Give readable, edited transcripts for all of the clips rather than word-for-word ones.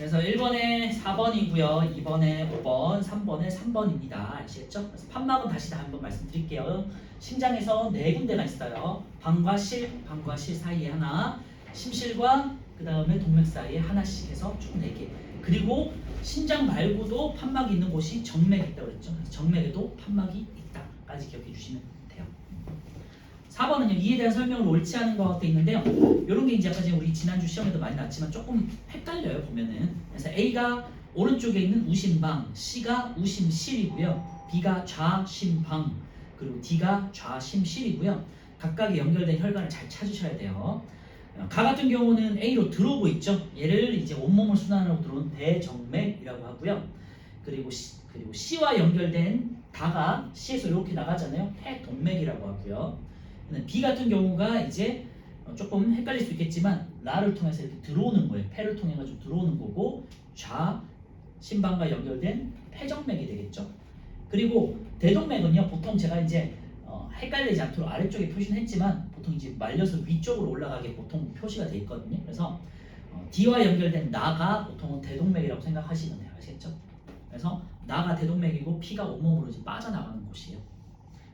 그래서 1번에 4번이고요. 2번에 5번, 3번에 3번입니다. 아시겠죠? 그래서 판막은 다시 다 한번 말씀드릴게요. 심장에서 네 군데가 있어요. 방과 실 사이에 하나, 심실과 그 다음에 동맥 사이에 하나씩 해서 총 4개. 그리고 심장 말고도 판막이 있는 곳이 정맥이 있다고 그랬죠. 그래서 정맥에도 판막이 있다까지 기억해 주시면 돼요. 4번은요, 이에 대한 설명을 옳지 않은 것 같아 있는데요. 이런 게 이제 아까 우리 지난주 시험에도 많이 나왔지만 조금 헷갈려요, 보면은. 그래서 A가 오른쪽에 있는 우심방, C가 우심실이고요, B가 좌심방, 그리고 D가 좌심실이고요. 각각의 연결된 혈관을 잘 찾으셔야 돼요. 가 같은 경우는 A로 들어오고 있죠. 얘를 이제 온몸을 순환하고 들어오는 대정맥이라고 하고요. 그리고 C와 연결된 다가 C에서 이렇게 나가잖아요. 폐동맥이라고 하고요. B 같은 경우가 이제 조금 헷갈릴 수 있겠지만 라를 통해서 이렇게 들어오는 거예요. 폐를 통해 가지고 들어오는 거고, 좌심방과 연결된 폐정맥이 되겠죠. 그리고 대동맥은요, 보통 제가 이제 헷갈리지 않도록 아래쪽에 표시는 했지만 보통 이제 말려서 위쪽으로 올라가게 보통 표시가 돼 있거든요. 그래서 D와 연결된 나가 보통은 대동맥이라고 생각하시면 돼요. 아시겠죠? 그래서 나가 대동맥이고 P가 온몸으로 이제 빠져나가는 곳이에요.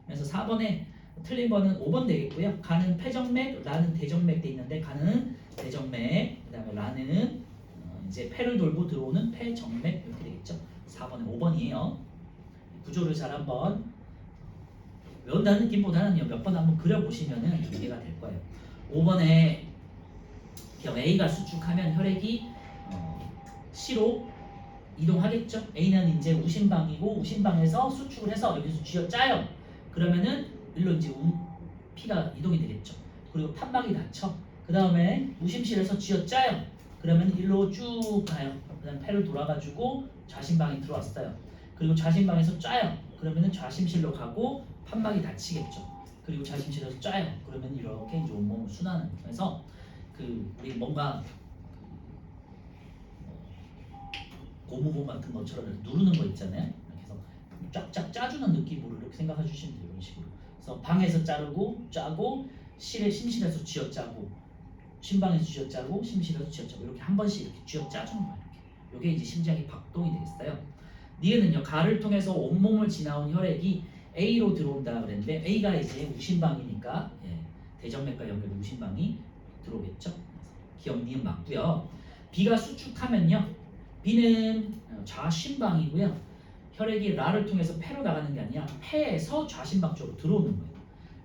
그래서 4번에 틀린 거는 5번 되겠고요. 가는 폐정맥, 라는 대정맥 돼 있는데 가는 대정맥, 그다음에 라는 이제 폐를 돌고 들어오는 폐정맥 이렇게 되겠죠. 4번에 5번이에요. 구조를 잘 한번 외운다는 느낌보다는 몇 번 한번 그려보시면은 이해가 될 거예요. 5번에 A가 수축하면 혈액이 C로 이동하겠죠. A는 이제 우심방이고 우심방에서 수축을 해서 여기서 쥐어짜요. 그러면은 일로 이제 피가 이동이 되겠죠. 그리고 판막이 닫혀. 그 다음에 우심실에서 쥐어짜요. 그러면 일로 쭉 가요. 그다음 폐를 돌아가지고 좌심방에 들어왔어요. 그리고 좌심방에서 짜요. 그러면은 좌심실로 가고 판막이 닫히겠죠. 그리고 좌심실에서 짜요. 그러면 이렇게 이제 온몸을 순환하는. 그래서 우리 뭔가 고무공 같은 것처럼 누르는 거 있잖아요. 그래서 쫙쫙 짜주는 느낌으로 이렇게 생각해 주시면 돼요. 이런 식으로. 그래서 방에서 자르고 짜고 심실에서 쥐어짜고 심방에서 쥐어짜고 심실에서 쥐어짜고 이렇게 한 번씩 이렇게 쥐어짜주는 거예요. 이게 이제 심장이 박동이 되겠어요. 니은은요, 가를 통해서 온몸을 지나온 혈액이 A로 들어온다 그랬는데 A가 이제 우심방이니까 대정맥과 연결된 우심방이 들어오겠죠. 기억 니은 맞고요. B가 수축하면요, B는 좌심방이고요. 혈액이 라를 통해서 폐로 나가는 게 아니라 폐에서 좌심방 쪽으로 들어오는 거예요.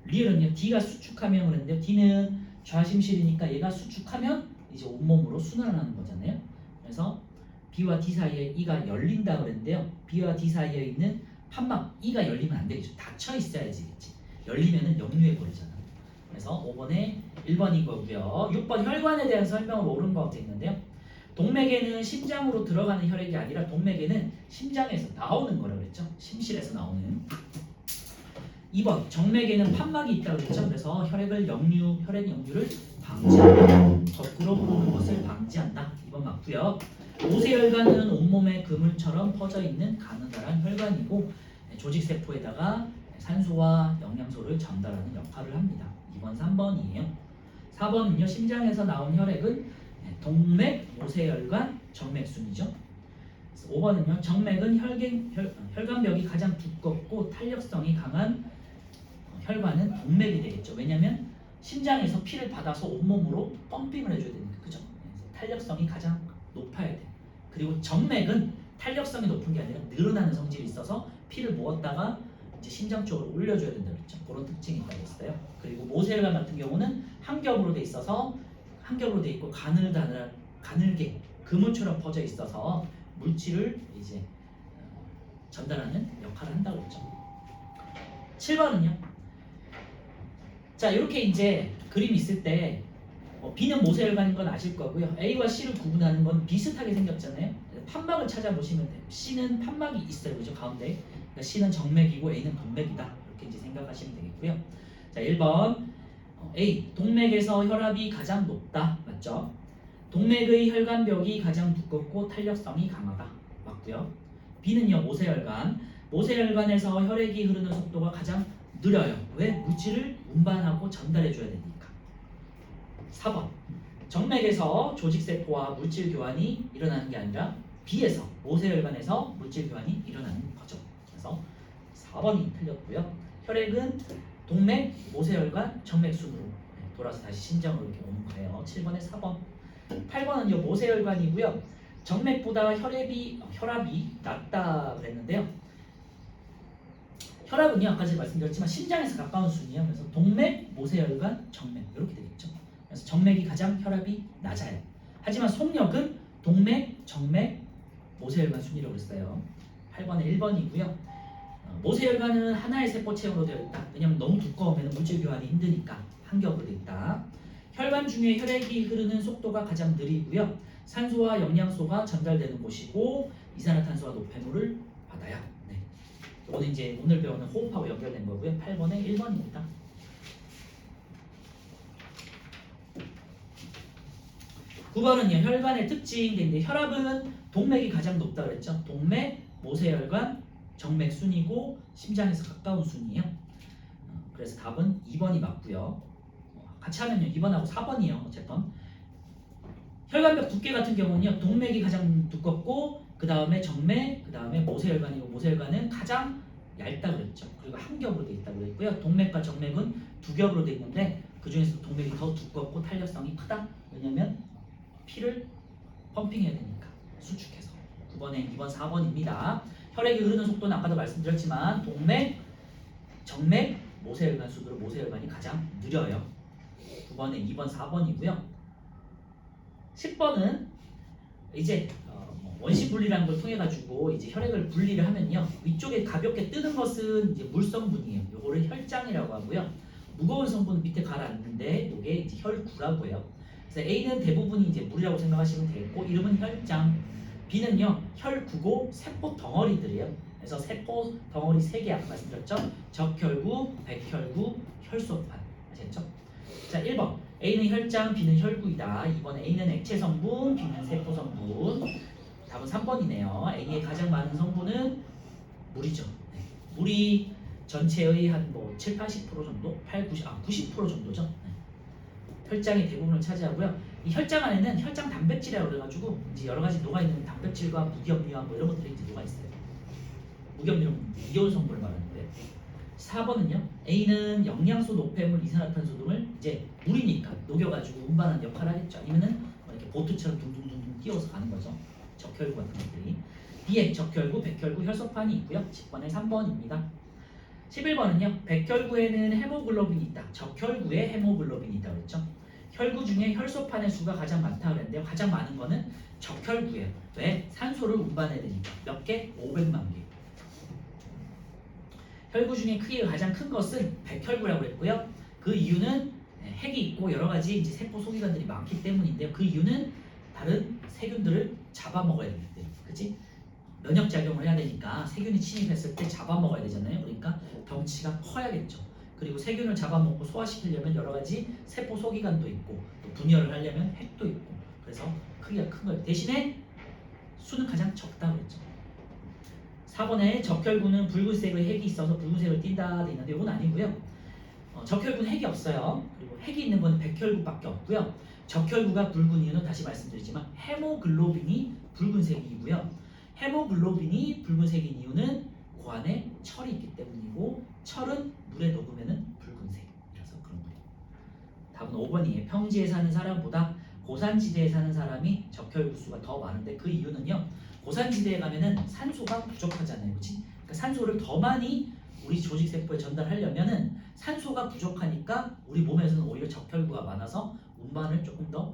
리을은요, D가 수축하면 그랬는데요, D는 좌심실이니까 얘가 수축하면 이제 온몸으로 순환을 하는 거잖아요. 그래서 B와 D 사이에 E가 열린다 그랬는데요, B와 D 사이에 있는 판막 E가 열리면 안 되겠죠. 닫혀 있어야지. 열리면은 역류해 버리잖아. 그래서 5번에 1번인 거고요. 6번 혈관에 대한 설명을 옳은 것 같아 있는데요, 동맥에는 심장으로 들어가는 혈액이 아니라 동맥에는 심장에서 나오는 거라고 그랬죠. 심실에서 나오는. 2번 정맥에는 판막이 있다고 그랬죠. 그래서 혈액 역류를 방지한다. 거꾸로 흐르는 것을 방지한다. 2번 맞고요. 모세혈관은 온몸에 그물처럼 퍼져 있는 가느다란 혈관이고 조직세포에다가 산소와 영양소를 전달하는 역할을 합니다. 2번, 3번이에요. 4번은요, 심장에서 나온 혈액은 동맥, 모세혈관, 정맥순이죠. 5번은요, 정맥은 혈관벽이 가장 두껍고 탄력성이 강한 혈관은 동맥이 되겠죠. 왜냐하면 심장에서 피를 받아서 온몸으로 펌핑을 해줘야 되니까, 그죠? 탄력성이 가장 높아야 돼. 그리고 정맥은 탄력성이 높은 게 아니라 늘어나는 성질이 있어서 피를 모았다가 이제 심장 쪽으로 올려줘야 된다 그랬죠. 그런 특징이 있다고 했어요. 그리고 모세혈관 같은 경우는 한 겹으로 돼 있어서 한겹으로 돼 있고 가늘게 그물처럼 퍼져 있어서 물질을 이제 전달하는 역할을 한다고 했죠. 7번은요. 자, 이렇게 이제 그림이 있을 때 B는 모세혈관인 건 아실 거고요. A와 C를 구분하는 건 비슷하게 생겼잖아요. 판막을 찾아보시면 돼요. C는 판막이 있어요, 그죠? 가운데. 그러니까 C는 정맥이고 A는 동맥이다. 이렇게 이제 생각하시면 되겠고요. 자, 1번 A, 동맥에서 혈압이 가장 높다. 맞죠? 동맥의 혈관벽이 가장 두껍고 탄력성이 강하다. 맞고요. B는요, 모세혈관. 모세혈관에서 혈액이 흐르는 속도가 가장 느려요. 왜? 물질을 운반하고 전달해줘야 되니까. 4번 정맥에서 조직세포와 물질 교환이 일어나는 게 아니라 B에서 모세혈관에서 물질 교환이 일어나는 거죠. 그래서 4번이 틀렸고요. 혈액은 동맥, 모세혈관, 정맥순으로 돌아서 다시 심장으로 이렇게 오는 거예요. 7번에 4번. 8번은요 모세혈관이고요. 정맥보다 혈압이 낮다 그랬는데요. 혈압은요 아까 제가 말씀드렸지만 심장에서 가까운 순이에요. 그래서 동맥, 모세혈관, 정맥 이렇게 되겠죠. 그래서 정맥이 가장 혈압이 낮아요. 하지만 속력은 동맥, 정맥, 모세혈관 순이라고 했어요. 8번에 1번이고요. 모세혈관은 하나의 세포 체형으로 되어 있다. 왜냐하면 너무 두꺼우면 물질 교환이 힘드니까 한 겹으로 되어 있다. 혈관 중에 혈액이 흐르는 속도가 가장 느리고요. 산소와 영양소가 전달되는 곳이고 이산화탄소와 노폐물을 받아요. 네. 이거는 이제 오늘 배우는 호흡하고 연결된 거고요. 8번에 1번입니다. 9번은요 혈관의 특징인데 혈압은 동맥이 가장 높다 그랬죠. 동맥, 모세혈관, 정맥 순이고 심장에서 가까운 순이에요. 그래서 답은 2번이 맞고요. 같이 하면요 2번하고 4번이에요. 어쨌건 혈관벽 두께 같은 경우는요 동맥이 가장 두껍고 그 다음에 정맥, 그 다음에 모세혈관이고 모세혈관은 가장 얇다 그랬죠. 그리고 한 겹으로 돼 있다고 그랬고요. 동맥과 정맥은 두 겹으로 돼 있는데 그 중에서 동맥이 더 두껍고 탄력성이 크다. 왜냐면 피를 펌핑해야 되니까 수축해서. 9번에 2번, 4번입니다. 혈액이 흐르는 속도는 아까도 말씀드렸지만 동맥, 정맥, 모세혈관 순으로 모세혈관이 가장 느려요. 9번에 2번, 4번이고요. 10번은 이제 원심 분리라는 걸 통해 가지고 이제 혈액을 분리를 하면요 위쪽에 가볍게 뜨는 것은 이제 물 성분이에요. 요거를 혈장이라고 하고요. 무거운 성분은 밑에 가라앉는데 이게 이제 혈구라고 해요. 그래서 A는 대부분이 이제 물이라고 생각하시면 되겠고 이름은 혈장. B는요 혈구고 세포 덩어리들이에요. 그래서 세포 덩어리 3개 아까 말씀드렸죠. 적혈구, 백혈구, 혈소판. 아셨죠? 자 1번 A는 혈장, B는 혈구이다. 2번 A는 액체 성분, B는 세포 성분. 답은 3번이네요. A에 가장 많은 성분은 물이죠. 네. 물이 전체의 한 뭐 7, 80% 정도? 90% 정도죠. 네. 혈장이 대부분을 차지하고요. 이 혈장 안에는 혈장 단백질이라고 그래가지고 이제 여러 가지 녹아있는 단백질과 무기염료와 뭐 이런 것들이 이제 녹아있어요. 무기염료는 이온 성분을 말하는데 4번은요. A는 영양소, 노폐물, 이산화탄소 등을 이제 물이니까 녹여가지고 운반하는 역할을 하겠죠. 아니면은 뭐 이렇게 보트처럼 둥둥둥둥 띄워서 가는 거죠. 적혈구 같은 것들이. B에 적혈구, 백혈구, 혈소판이 있고요. 10번에 3번입니다. 11번은요. 백혈구에는 헤모글로빈이 있다. 적혈구에 헤모글로빈이 있다고 그랬죠. 혈구 중에 혈소판의 수가 가장 많다고 그랬는데요. 가장 많은 거는 적혈구예요. 왜? 산소를 운반해야 되니까. 몇 개? 500만 개. 혈구 중에 크기가 가장 큰 것은 백혈구라고 했고요. 그 이유는 핵이 있고 여러 가지 이제 세포 소기관들이 많기 때문인데요. 그 이유는 다른 세균들을 잡아먹어야 되기 때문에, 그치? 면역 작용을 해야 되니까 세균이 침입했을 때 잡아먹어야 되잖아요. 그러니까 덩치가 커야겠죠. 그리고 세균을 잡아먹고 소화시키려면 여러 가지 세포 소기관도 있고 또 분열을 하려면 핵도 있고 그래서 크기가 큰 거예요. 대신에 수는 가장 적다고 했죠. 4번에 적혈구는 붉은색의 핵이 있어서 붉은색을 띈다 돼 있는데 이건 아니고요. 적혈구는 핵이 없어요. 그리고 핵이 있는 건 백혈구밖에 없고요. 적혈구가 붉은 이유는 다시 말씀드리지만 헤모글로빈이 붉은색이고요. 헤모글로빈이 붉은색인 이유는 그 안에 철이 있기 때문이고 철은 물에 녹으면 붉은색이라서 그런 거예요. 답은 5번이에요. 평지에 사는 사람보다 고산지대에 사는 사람이 적혈구 수가 더 많은데 그 이유는요. 고산지대에 가면은 산소가 부족하잖아요. 그렇지? 그러니까 산소를 더 많이 우리 조직세포에 전달하려면은 산소가 부족하니까 우리 몸에서는 오히려 적혈구가 많아서 운반을 조금 더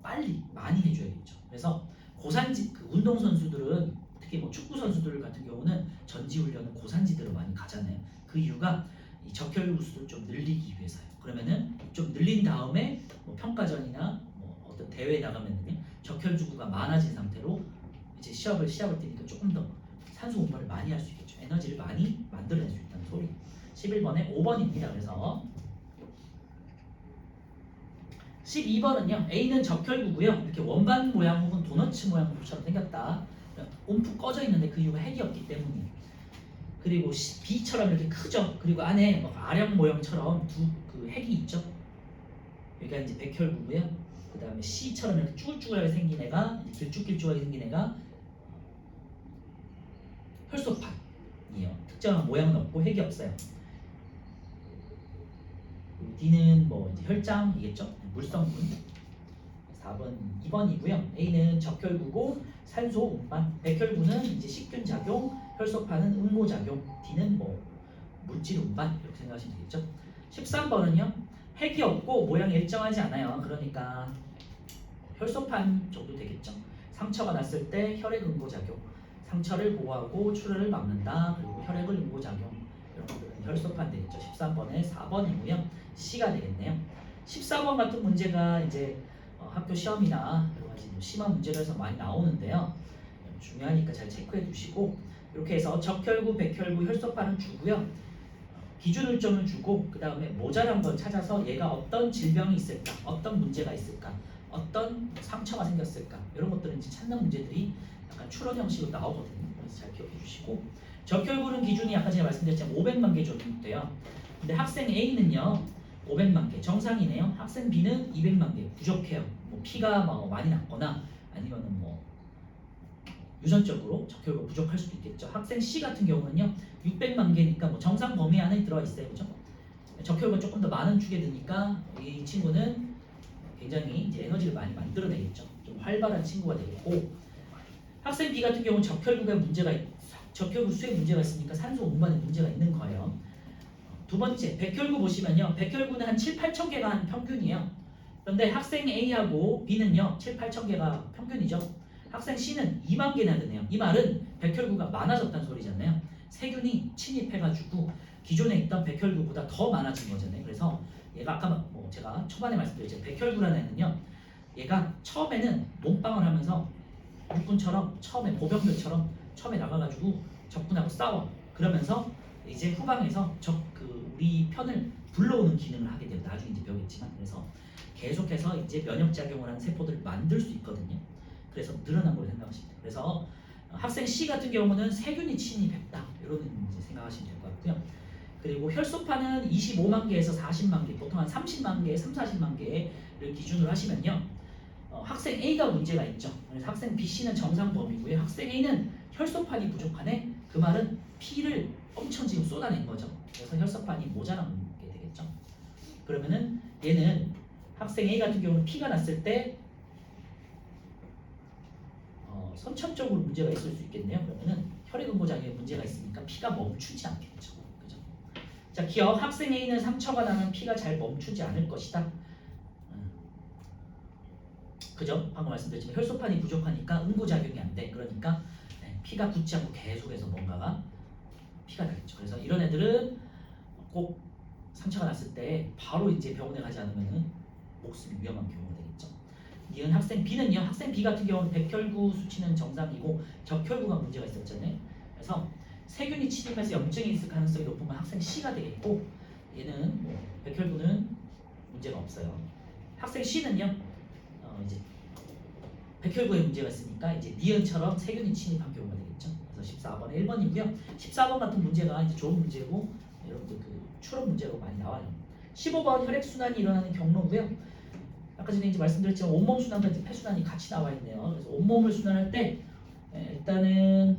빨리 많이 해줘야겠죠. 그래서 고산지 운동 선수들은 특히 뭐 축구 선수들 같은 경우는 전지훈련은 고산지대로 많이 가잖아요. 그 이유가 이 적혈구 수를 좀 늘리기 위해서요. 그러면은 좀 늘린 다음에 뭐 평가전이나 뭐 어떤 대회에 나가면은요 적혈구가 많아진 상태로 이제 시합을 뛰니까 조금 더 산소 운반을 많이 할 수 있겠죠. 에너지를 많이 만들어낼 수 있다는 소리. 11번에 5번입니다. 그래서 12번은요. A는 적혈구고요. 이렇게 원반 모양 혹은 도너츠 모양처럼 생겼다. 움푹 꺼져 있는데 그 이유가 핵이 없기 때문이에요. 그리고 B처럼 이렇게 크죠. 그리고 안에 아령 모형처럼 두 그 핵이 있죠. 여기가 이제 백혈구고요. 그 다음에 C처럼 이렇게 쭈글쭈글하게 생긴 애가 길쭉길쭉하게 생긴 애가 혈소판이에요. 특정한 모양은 없고 핵이 없어요. D는 뭐 이제 혈장이겠죠? 물성분. 4번, 2번이고요. A는 적혈구고 산소 운반. 백혈구는 이제 식균 작용, 혈소판은 응고 작용. D는 뭐 물질 운반 이렇게 생각하시면 되겠죠. 13번은요. 핵이 없고 모양이 일정하지 않아요. 그러니까 혈소판 정도 되겠죠. 상처가 났을 때 혈액 응고 작용. 상처를 보호하고 출혈을 막는다. 그리고 혈액을 응고 작용. 이런 것들은 혈소판 되겠죠. 13번에 4번이고요. C가 되겠네요. 14번 같은 문제가 이제 학교 시험이나 여러 가지 심한 문제에서 많이 나오는데요. 중요하니까 잘 체크해 주시고 이렇게 해서 적혈구, 백혈구, 혈소판은 주고요. 기준을점을 주고 그 다음에 모자란 걸 찾아서 얘가 어떤 질병이 있을까, 어떤 문제가 있을까, 어떤 상처가 생겼을까 이런 것들을 이제 찾는 문제들이 약간 추론 형식으로 나오거든요. 그래서 잘 기억해 주시고 적혈구는 기준이 아까 제가 말씀드렸지만 500만 개 정도 돼요. 근데 학생 A는요 500만 개 정상이네요. 학생 B는 200만 개 부족해요. 뭐 피가 뭐 많이 났거나 아니면은 뭐 유전적으로 적혈구가 부족할 수도 있겠죠. 학생 C 같은 경우는요 600만 개니까 뭐 정상 범위 안에 들어가 있어요, 그죠? 적혈구가 조금 더 많은 축에 드니까 이 친구는 굉장히 이제 에너지를 많이 만들어내겠죠. 좀 활발한 친구가 되겠고 학생 B 같은 경우는 적혈구 수에 문제가 있으니까 산소 운반에 문제가 있는 거예요. 두 번째, 백혈구 보시면요. 백혈구는 한 7, 8천 개가 한 평균이에요. 그런데 학생 A하고 B는요. 7, 8천 개가 평균이죠. 학생 C는 2만 개나 되네요. 이 말은 백혈구가 많아졌다는 소리잖아요. 세균이 침입해가지고 기존에 있던 백혈구보다 더 많아진 거잖아요. 그래서 얘가 아까 뭐 제가 초반에 말씀드렸죠. 백혈구라는 애는요. 얘가 처음에는 몸빵을 하면서 육군처럼 처음에 보병들처럼 처음에 나가가지고 적군하고 싸워. 그러면서 이제 후방에서 우리 편을 불러오는 기능을 하게 돼요. 나중에 이제 배우겠지만 그래서 계속해서 이제 면역 작용을 하는 세포들을 만들 수 있거든요. 그래서 늘어난 걸 생각하시면 돼요. 그래서 학생 C 같은 경우는 세균이 침입했다 이런 이제 생각하시면 될 것 같고요. 그리고 혈소판은 25만 개에서 40만 개, 보통 한 30만 개, 3, 40만 개를 기준으로 하시면요. 학생 A가 문제가 있죠. 그래서 학생 B, C는 정상 범위고요. 학생 A는 혈소판이 부족하네. 그 말은 피를 엄청 지금 쏟아낸 거죠. 그래서 혈소판이 모자란 게 되겠죠. 그러면은 얘는 학생 A 같은 경우는 피가 났을 때 선천적으로 문제가 있을 수 있겠네요. 그러면은 혈액응고작용에 문제가 있으니까 피가 멈추지 않겠죠. 그죠? 자, 기억 학생 A는 상처가 나면 피가 잘 멈추지 않을 것이다. 그죠? 방금 말씀드렸지만 혈소판이 부족하니까 응고작용이 안 돼. 그러니까 피가 굳지 않고 계속해서 뭔가가 피가 나겠죠. 그래서 이런 애들은 꼭 상처가 났을 때 바로 이제 병원에 가지 않으면 목숨이 위험한 경우가 되겠죠. 이은 학생 B는요. 학생 B 같은 경우는 백혈구 수치는 정상이고 적혈구가 문제가 있었잖아요. 그래서 세균이 침입해서 염증이 있을 가능성이 높은 건 학생 C가 되겠고 얘는 뭐 백혈구는 문제가 없어요. 학생 C는요. 이제 백혈구에 문제가 있으니까 이제 니은처럼 세균이 침입한 경우가 되겠죠. 그래서 14번에 1번이고요. 14번 같은 문제가 이제 좋은 문제고 여러분들 그 추론 문제로 많이 나와요. 15번 혈액 순환이 일어나는 경로고요. 아까 전에 이제 말씀드렸지만 온몸 순환과 이제 폐순환이 같이 나와 있네요. 그래서 온몸을 순환할 때 일단은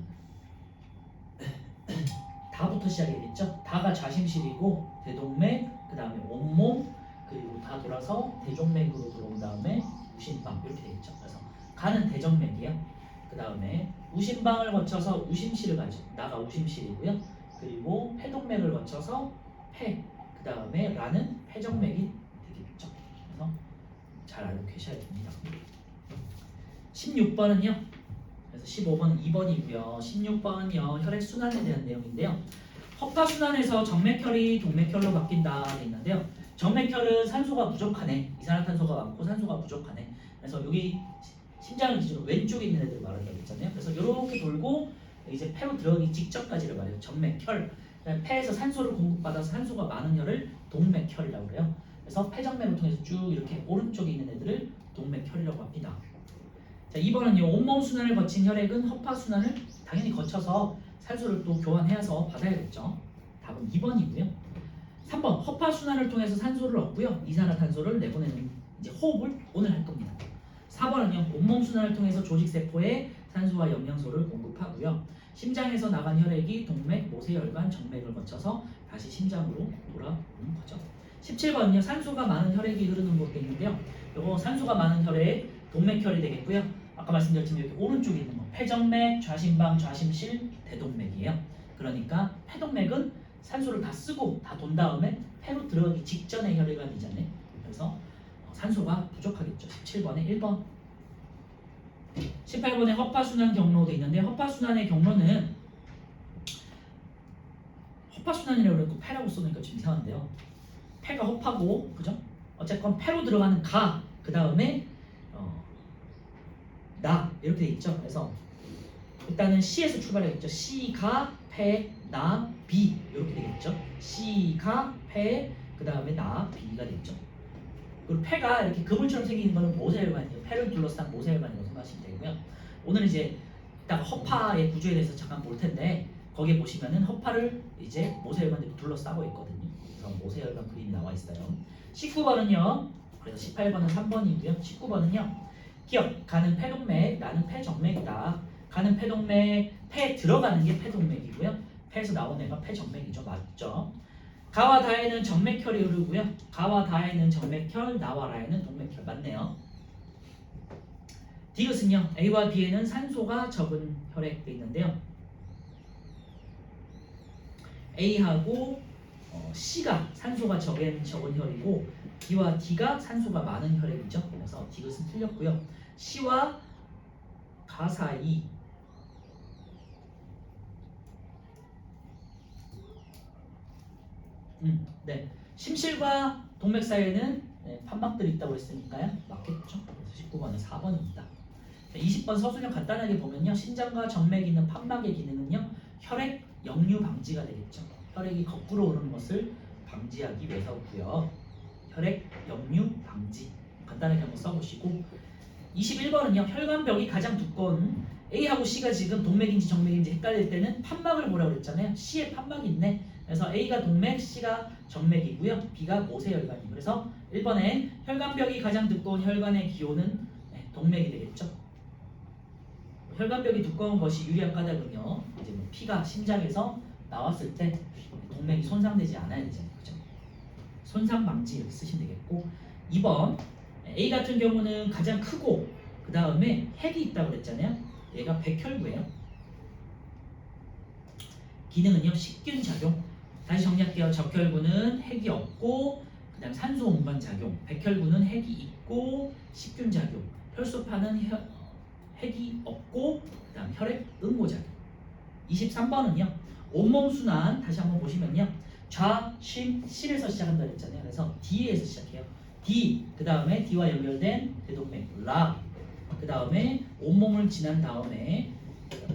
다부터 시작이겠죠. 다가 좌심실이고 대동맥, 그 다음에 온몸, 그리고 다 돌아서 대종맥으로 들어온 다음에 우심방 이렇게 되겠죠. 그래서 가는 대정맥이요. 그 다음에 우심방을 거쳐서 우심실을 가죠. 나가 우심실이고요. 그리고 폐동맥을 거쳐서 폐, 그 다음에 라는 폐정맥이 되겠죠. 그래서 잘 알고 계셔야 됩니다. 16번은요. 그래서 15번은 2번이고요. 16번은요. 혈액순환에 대한 내용인데요. 허파순환에서 정맥혈이 동맥혈로 바뀐다 돼 있는데요. 정맥혈은 산소가 부족하네. 이산화탄소가 많고 산소가 부족하네. 그래서 여기 심장을 기준으로 왼쪽에 있는 애들 말한다고 했잖아요. 그래서 이렇게 돌고 이제 폐로 들어가기 직전까지를 말해요. 정맥혈. 폐에서 산소를 공급받아서 산소가 많은 혈을 동맥혈이라고 그래요. 그래서 폐정맥을 통해서 쭉 이렇게 오른쪽에 있는 애들을 동맥혈이라고 합니다. 자, 2번은요. 온몸 순환을 거친 혈액은 허파 순환을 당연히 거쳐서 산소를 또 교환해서 받아야겠죠. 답은 2번이고요. 3번 허파 순환을 통해서 산소를 얻고요. 이산화탄소를 내보내는 이제 호흡을 오늘 할 겁니다. 4번은요. 온몸 순환을 통해서 조직 세포에 산소와 영양소를 공급하고요. 심장에서 나간 혈액이 동맥, 모세혈관, 정맥을 거쳐서 다시 심장으로 돌아오는 거죠. 17번은요. 산소가 많은 혈액이 흐르는 곳에 있는데요. 요거 산소가 많은 혈액, 동맥혈이 되겠고요. 아까 말씀드렸지만 여기 오른쪽에 있는 거 폐정맥, 좌심방, 좌심실, 대동맥이에요. 그러니까 폐동맥은 산소를 다 쓰고 다 돈 다음에 폐로 들어가기 직전에 혈액이잖아요. 그래서 산소가 부족하겠죠. 17번에 1번. 18번에 허파순환 경로도 있는데 허파순환의 경로는 허파순환이라고 그러고 폐라고 써놓으니까 좀 이상한데요. 폐가 허파고 그죠? 어쨌건 폐로 들어가는 가, 그 다음에 나 이렇게 돼 있죠. 그래서 일단은 C에서 출발하겠죠. C, 가, 폐, 나, 비 이렇게 되겠죠. C, 가, 폐, 그 다음에 나, 비가 되겠죠. 그리고 폐가 이렇게 그물처럼 생긴 거는 모세혈관이에요. 폐를 둘러싼 모세혈관이라고 생각하시면 되고요. 오늘은 이제 이따가 허파의 구조에 대해서 잠깐 볼 텐데 거기에 보시면은 허파를 이제 모세혈관들이 둘러싸고 있거든요. 그래서 모세혈관 그림이 나와 있어요. 19번은요. 그래서 18번은 3번이고요. 19번은요. 기억, 가는 폐동맥, 나는 폐정맥이다. 가는 폐동맥, 폐에 들어가는 게 폐동맥이고요. 폐에서 나오는 애가 폐정맥이죠. 맞죠? 가와 다에는 정맥혈이 흐르고요. 가와 다에는 정맥혈, 나와 라에는 동맥혈. 맞네요. 디귿은요. A와 B에는 산소가 적은 혈액이 있는데요. A하고 C가 산소가 적은 혈이고 B와 D가 산소가 많은 혈액이죠. 그래서 디귿은 틀렸고요. C와 가 사이 네. 심실과 동맥 사이에는 판막들이 있다고 했으니까요. 맞겠죠? 그래서 19번은 4번입니다. 20번 서술형 간단하게 보면요. 심장과 정맥이 있는 판막의 기능은요. 혈액 역류 방지가 되겠죠. 혈액이 거꾸로 오르는 것을 방지하기 위해서고요. 혈액 역류 방지 간단하게 한번 써보시고 21번은요. 혈관벽이 가장 두꺼운 A하고 C가 지금 동맥인지 정맥인지 헷갈릴 때는 판막을 보라고 그랬잖아요. C에 판막이 있네. 그래서 A가 동맥, C가 정맥이고요. B가 모세혈관이고 그래서 1번에 혈관벽이 가장 두꺼운 혈관의 기호는 동맥이 되겠죠. 혈관벽이 두꺼운 것이 유리한 까닭은요. 이제 뭐 피가 심장에서 나왔을 때 동맥이 손상되지 않아야 되잖아요. 그죠? 손상 방지 이렇게 쓰시면 되겠고 2번 A 같은 경우는 가장 크고 그 다음에 핵이 있다고 그랬잖아요. 얘가 백혈구예요. 기능은요. 식균 작용. 다시 정리할게요. 적혈구는 핵이 없고 그 다음 산소 운반 작용. 백혈구는 핵이 있고 식균 작용. 혈소파는 핵이 없고 그 다음 혈액 응고 작용. 23번은요. 온몸 순환 다시 한번 보시면요. 좌, 심, 실에서 시작한다 그랬잖아요. 그래서 D에서 시작해요. D, 그 다음에 D와 연결된 대동맥 라, 그 다음에 온몸을 지난 다음에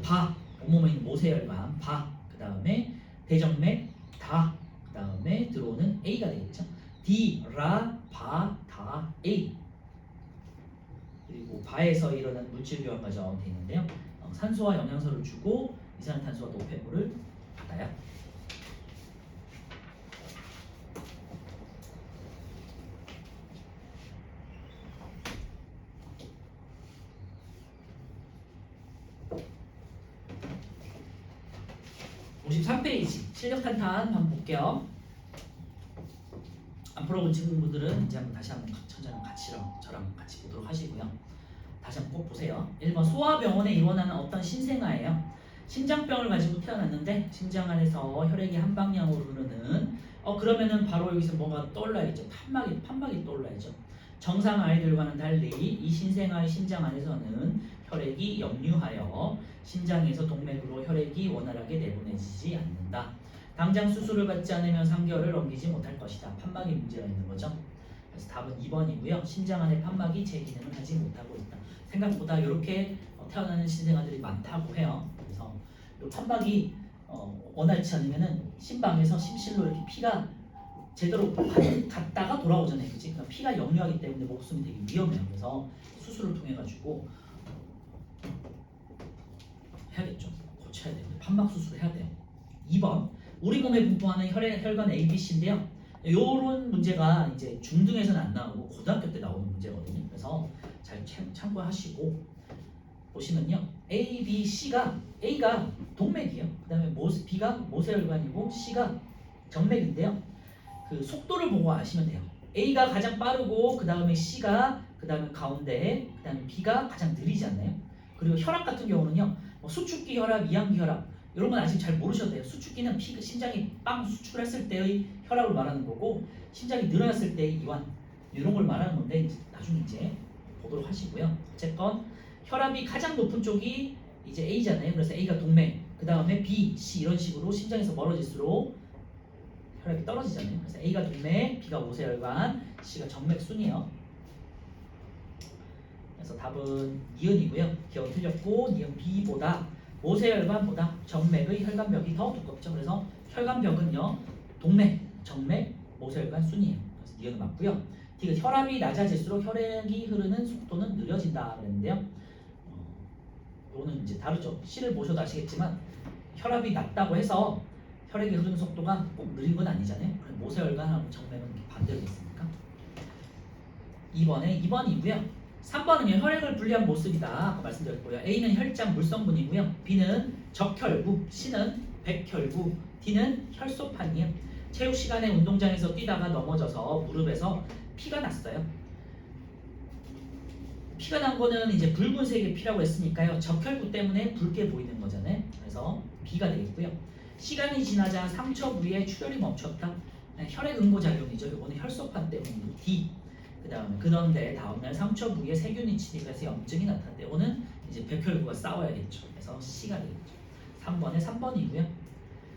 바, 온몸에 있는 모세혈관 바, 그 다음에 대정맥 다, 그 다음에 들어오는 A가 되겠죠. D, 라, 바, 다, A. 그리고 바에서 일어나는 물질 교환 과정 되어 있는데요. 산소와 영양소를 주고 이산화탄소와 노폐물을 받아요. (53페이지) 실력 탄탄 한번 볼게요. 안 풀어본 친구분들은 이제 한번 다시 한번 천천히 같이 저랑 같이 보도록 하시고요. 다시 한번 꼭 보세요. 1번 소아병원에 입원하는 어떤 신생아예요. 심장병을 가지고 태어났는데 심장 안에서 혈액이 한 방향으로 흐르는 그러면은 바로 여기서 뭔가 떠올라야죠. 판막이 떠올라야죠. 정상 아이들과는 달리 이 신생아의 심장 안에서는 혈액이 역류하여 심장에서 동맥으로 혈액이 원활하게 내보내지지 않는다. 당장 수술을 받지 않으면 3개월을 넘기지 못할 것이다. 판막에 문제가 있는 거죠. 그래서 답은 2번이고요. 심장 안에 판막이 제 기능을 하지 못하고 있다. 생각보다 이렇게 태어나는 신생아들이 많다고 해요. 그래서 이 판막이 원활치 않으면은 심방에서 심실로 이렇게 피가 제대로 갔다가 돌아오잖아요. 그치? 그러니까 피가 역류하기 때문에 목숨이 되게 위험해요. 그래서 수술을 통해 가지고 해야겠죠. 고쳐야 돼요. 판막 수술을 해야 돼요. 2번 우리 몸에 분포하는 혈관 ABC인데요. 요런 문제가 이제 중등에서는 안 나오고 고등학교 때 나오는 문제거든요. 그래서 잘 참고하시고 보시면요. A, B, C가 A가 동맥이에요. 그다음에 B가 모세혈관이고 C가 정맥인데요. 그 속도를 보고 아시면 돼요. A가 가장 빠르고 그 다음에 C가 그 다음에 가운데에 그 다음에 B가 가장 느리지 않나요? 그리고 혈압 같은 경우는요. 뭐 수축기 혈압, 이항기 혈압 이런 건 아직 잘 모르셔도 돼요. 수축기는 심장이 빵 수축을 했을 때의 혈압을 말하는 거고 심장이 늘어났을 때의 이완 이런 걸 말하는 건데 나중에 이제 보도록 하시고요. 어쨌건 혈압이 가장 높은 쪽이 이제 A잖아요. 그래서 A가 동맥, 그 다음에 B, C 이런 식으로 심장에서 멀어질수록 혈압이 떨어지잖아요. 그래서 A가 동맥, B가 모세혈관, C가 정맥순이에요. 그래서 답은 니은이고요. 기억 틀렸고 니은 B보다 모세혈관보다 정맥의 혈관벽이 더 두껍죠. 그래서 혈관벽은요 동맥, 정맥, 모세혈관 순이에요. 그래서 니은은 맞고요. D가 혈압이 낮아질수록 혈액이 흐르는 속도는 느려진다 그랬는데요. 이거는 이제 다르죠. C를 보셔도 아시겠지만 혈압이 낮다고 해서 혈액이 흐르는 속도가 꼭 느린 건 아니잖아요. 그럼 모세혈관하고 정맥은 반대로 있으니까. 2번이고요. 3번은요 혈액을 분리한 모습이다. 아까 말씀드렸고요. A는 혈장 물성분이고요. B는 적혈구, C는 백혈구, D는 혈소판이에요. 체육 시간에 운동장에서 뛰다가 넘어져서 무릎에서 피가 났어요. 피가 난 거는 이제 붉은색의 피라고 했으니까요. 적혈구 때문에 붉게 보이는 거잖아요. 그래서 B가 되겠고요. 시간이 지나자 상처 부위에 출혈이 멈췄다. 혈액 응고작용이죠. 이거는 혈소판 때문이고 D. 그 다음에 그런데 다음날 상처 부위에 세균이 침입해서 염증이 나타났대. 이거는 이제 백혈구가 싸워야겠죠. 그래서 C가 되겠죠. 3번에 3번이고요.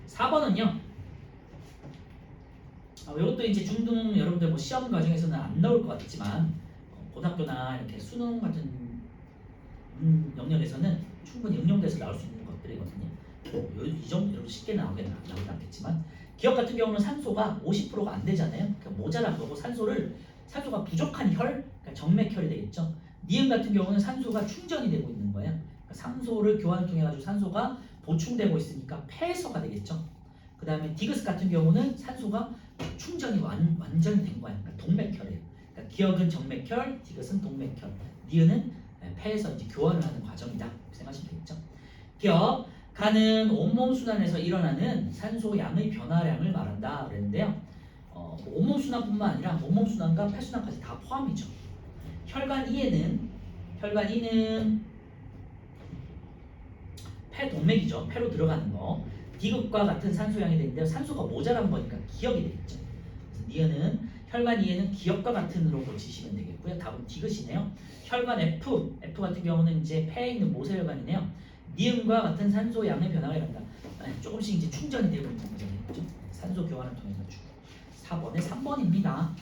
4번은요. 이것도 이제 중등 여러분들 뭐 시험 과정에서는 안 나올 것 같지만 고등학교나 이렇게 수능 같은 영역에서는 충분히 응용돼서 나올 수 있는 것들이거든요. 이 정도 여러분 쉽게 나오진 않겠지만 기억 같은 경우는 산소가 50%가 안 되잖아요. 그러니까 모자란 거고 산소가 부족한 혈, 그러니까 정맥혈이 되겠죠. 니은 같은 경우는 산소가 충전이 되고 있는 거예요. 그러니까 산소를 교환을 통해 가지고 산소가 보충되고 있으니까 폐해소가 되겠죠. 그 다음에 디귿 같은 경우는 산소가 충전이 완전히 된 거예요. 그러니까 동맥혈이에요. 그러니까 기억은 정맥혈, 디귿은 동맥혈, 니은은 폐에서 이제 교환을 하는 과정이다. 생각하시면 되겠죠. 기억 간은 온몸 순환에서 일어나는 산소 양의 변화량을 말한다 그랬는데요. 온몸 순환뿐만 아니라 온몸 순환과 폐 순환까지 다 포함이죠. 혈관 E는 폐 동맥이죠. 폐로 들어가는 거. 디귿과 같은 산소 양이 되는데요. 산소가 모자란 거니까 기억이 되겠죠. 그래서 니은은 혈관 E에는 기억과 같은으로 고치시면 되겠고요. 답은 디귿이네요. 혈관 F 같은 경우는 이제 폐에 있는 모세혈관이네요. 니은과 같은 산소 양의 변화가 일어난다. 조금씩 이제 충전이 되고 있는 거잖아요. 그렇죠? 산소 교환을 통해 가지고. 4번에 3번입니다.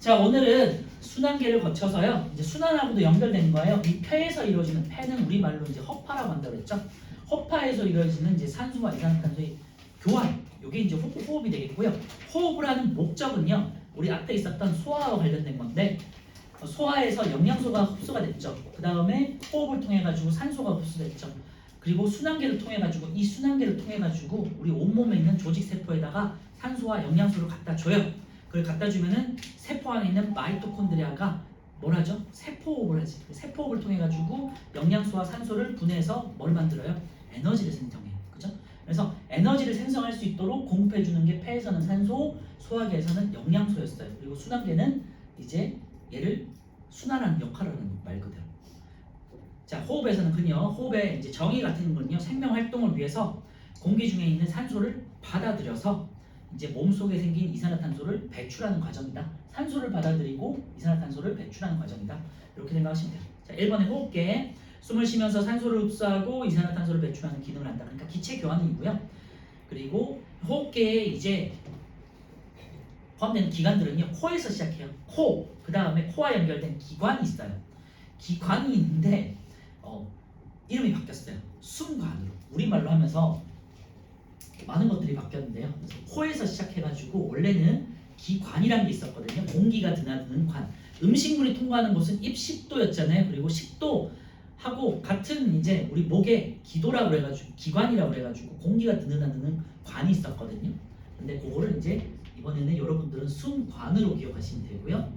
자, 오늘은 순환계를 거쳐서요. 이제 순환하고도 연결된 거예요. 이 폐에서 이루어지는 폐는 우리말로 이제 허파라고 한다고 했죠. 허파에서 이루어지는 이제 산소와 이산화탄소의 교환. 이게 이제 호흡이 되겠고요. 호흡을 하는 목적은요. 우리 앞에 있었던 소화와 관련된 건데 소화에서 영양소가 흡수가 됐죠. 그 다음에 호흡을 통해 가지고 산소가 흡수됐죠. 그리고 순환계를 통해 가지고 이 순환계를 통해 가지고 우리 온몸에 있는 조직 세포에다가 산소와 영양소를 갖다 줘요. 그걸 갖다 주면은 세포 안에 있는 마이토콘드리아가 뭘 하죠? 세포호흡을 하지. 세포호흡을 통해 가지고 영양소와 산소를 분해해서 뭘 만들어요? 에너지를 생성해요. 그죠? 그래서 에너지를 생성할 수 있도록 공급해 주는 게 폐에서는 산소, 소화계에서는 영양소였어요. 그리고 순환계는 이제 얘를 순환하는 역할을 하는 말 그대로. 자, 호흡에서는요. 호흡의 이제 정의 같은 건요. 생명 활동을 위해서 공기 중에 있는 산소를 받아들여서 이제 몸속에 생긴 이산화탄소를 배출하는 과정이다. 산소를 받아들이고 이산화탄소를 배출하는 과정이다. 이렇게 생각하시면 돼요. 자, 1번의 호흡계. 숨을 쉬면서 산소를 흡수하고 이산화탄소를 배출하는 기능을 한다. 그러니까 기체 교환이고요. 그리고 호흡계에 이제 포함되는 기관들은요. 코에서 시작해요. 코. 그 다음에 코와 연결된 기관이 있어요. 기관이 있는데 이름이 바뀌었어요. 숨관으로. 우리말로 하면서 많은 것들이 바뀌었는데요. 코에서 시작해가지고 원래는 기관이라는 게 있었거든요. 공기가 드나드는 관. 음식물이 통과하는 곳은 입식도였잖아요. 그리고 식도하고 같은 이제 우리 목에 기도라고 그래가지고 기관이라고 그래가지고 공기가 드나드는 관이 있었거든요. 근데 그거를 이제 이번에는 여러분들은 숨관으로 기억하시면 되고요.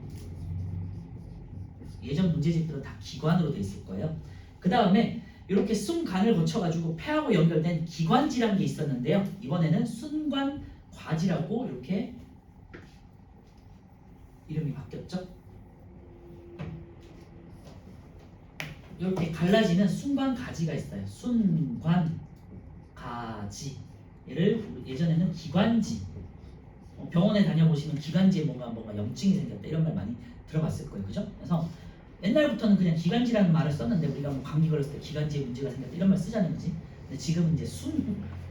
예전 문제집들은 다 기관으로 돼 있을 거예요. 그 다음에 이렇게 숨관을 거쳐가지고 폐하고 연결된 기관지라는 게 있었는데요. 이번에는 순관과지라고 이렇게 이름이 바뀌었죠. 이렇게 갈라지는 순관가지가 있어요. 순관가지. 얘를 예전에는 기관지. 병원에 다녀보시면 기관지에 뭔가 염증이 생겼다 이런 말 많이 들어봤을 거예요. 그죠? 그래서 옛날부터는 그냥 기관지라는 말을 썼는데 우리가 뭐 감기 걸렸을 때 기관지에 문제가 생겼다 이런 말 쓰잖아요. 그지? 근데 지금은 이제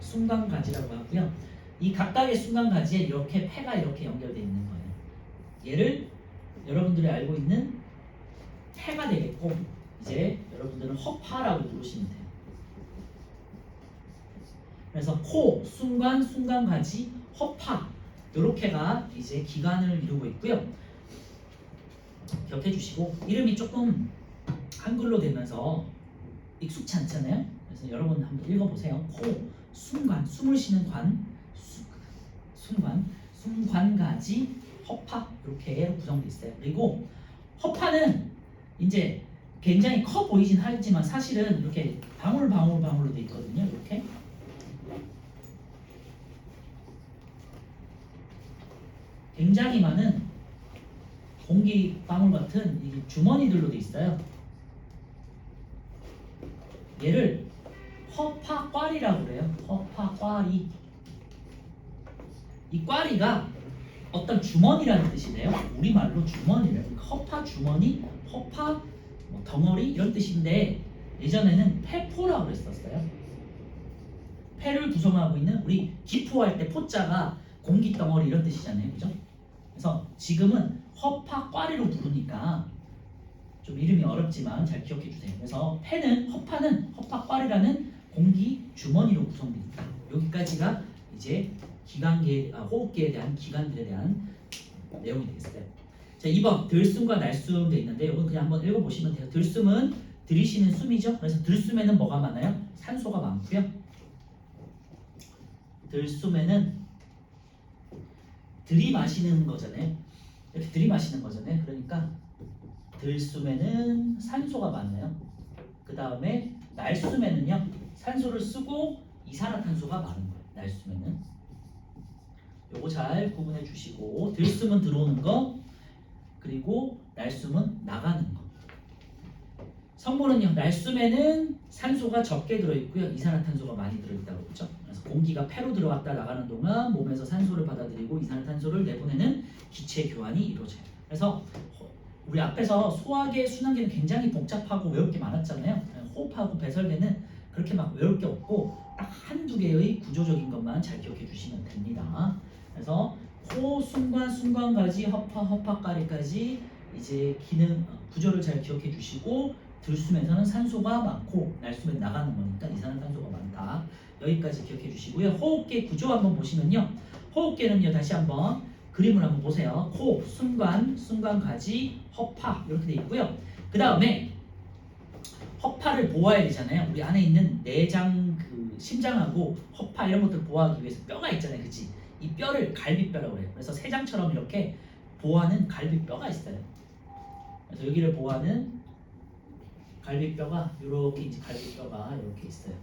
순관가지라고 하고요. 이 각각의 순관가지에 이렇게 폐가 이렇게 연결되어 있는 거예요. 얘를 여러분들이 알고 있는 폐가 되겠고 이제 여러분들은 허파라고 부르시면 돼요. 그래서 코, 순관, 순관가지, 허파 이렇게가 이제 기관을 이루고 있고요. 기억해 주시고 이름이 조금 한글로 되면서 익숙치 않잖아요. 그래서 여러분 한번 읽어보세요. 코, 순관, 숨을 쉬는 관, 순관, 순관가지, 허파 이렇게 구성되어 있어요. 그리고 허파는 이제 굉장히 커 보이진 하지만 사실은 이렇게 방울방울방울로 되어 있거든요. 이렇게 굉장히 많은 공기 방울 같은 이 주머니들로 되어 있어요. 얘를 허파꽈리라고 그래요. 허파꽈리. 이 꽈리가 어떤 주머니라는 뜻이래요. 우리말로 주머니래요. 허파 주머니, 허파 뭐 덩어리 이런 뜻인데 예전에는 폐포라고 그랬었어요. 폐를 구성하고 있는 우리 기포할 때 포자가 공기 덩어리 이런 뜻이잖아요. 그죠? 그래서 지금은 허파꽈리로 부르니까 좀 이름이 어렵지만 잘 기억해 주세요. 그래서 폐는 허파는 허파꽈리라는 공기 주머니로 구성됩니다. 여기까지가 이제 기관계, 호흡기에 대한 기관들에 대한 내용이 되겠어요. 자, 2번 들숨과 날숨 돼 있는데 이건 그냥 한번 읽어보시면 돼요. 들숨은 들이쉬는 숨이죠. 그래서 들숨에는 뭐가 많아요? 산소가 많고요. 들숨에는 들이마시는 거잖아요. 이렇게 들이마시는 거잖아요. 그러니까 들숨에는 산소가 많아요. 그 다음에 날숨에는요 산소를 쓰고 이산화탄소가 많은 거예요. 날숨에는 요거 잘 구분해 주시고 들숨은 들어오는 거 그리고 날숨은 나가는 거. 성분은요 날숨에는 산소가 적게 들어있고요 이산화탄소가 많이 들어있다고 그랬죠. 그래서 공기가 폐로 들어갔다 나가는 동안 몸에서 산소를 받아들이고 이산화탄소를 내보내는 기체 교환이 이루어져요. 그래서 우리 앞에서 소화계, 순환계는 굉장히 복잡하고 외울 게 많았잖아요. 호흡하고 배설계는 그렇게 막 외울 게 없고 딱 한두 개의 구조적인 것만 잘 기억해 주시면 됩니다. 그래서 코, 순관, 순관까지 허파, 허파까지까지 이제 기능 구조를 잘 기억해 주시고 들숨에서는 산소가 많고 날숨에 나가는 거니까 이산화탄소가 많다. 여기까지 기억해 주시고요. 호흡계 구조 한번 보시면요. 호흡계는요 다시 한번 그림을 한번 보세요. 코, 순관, 순관가지, 허파 이렇게 돼 있고요. 그 다음에 허파를 보호해야 되잖아요. 우리 안에 있는 내장, 그 심장하고 허파 이런 것들 보호하기 위해서 뼈가 있잖아요, 그렇지? 이 뼈를 갈비뼈라고 해요. 그래서 새장처럼 이렇게 보호하는 갈비뼈가 있어요. 그래서 여기를 보호하는 갈비뼈가 이렇게 이제 갈비뼈가 이렇게 있어요.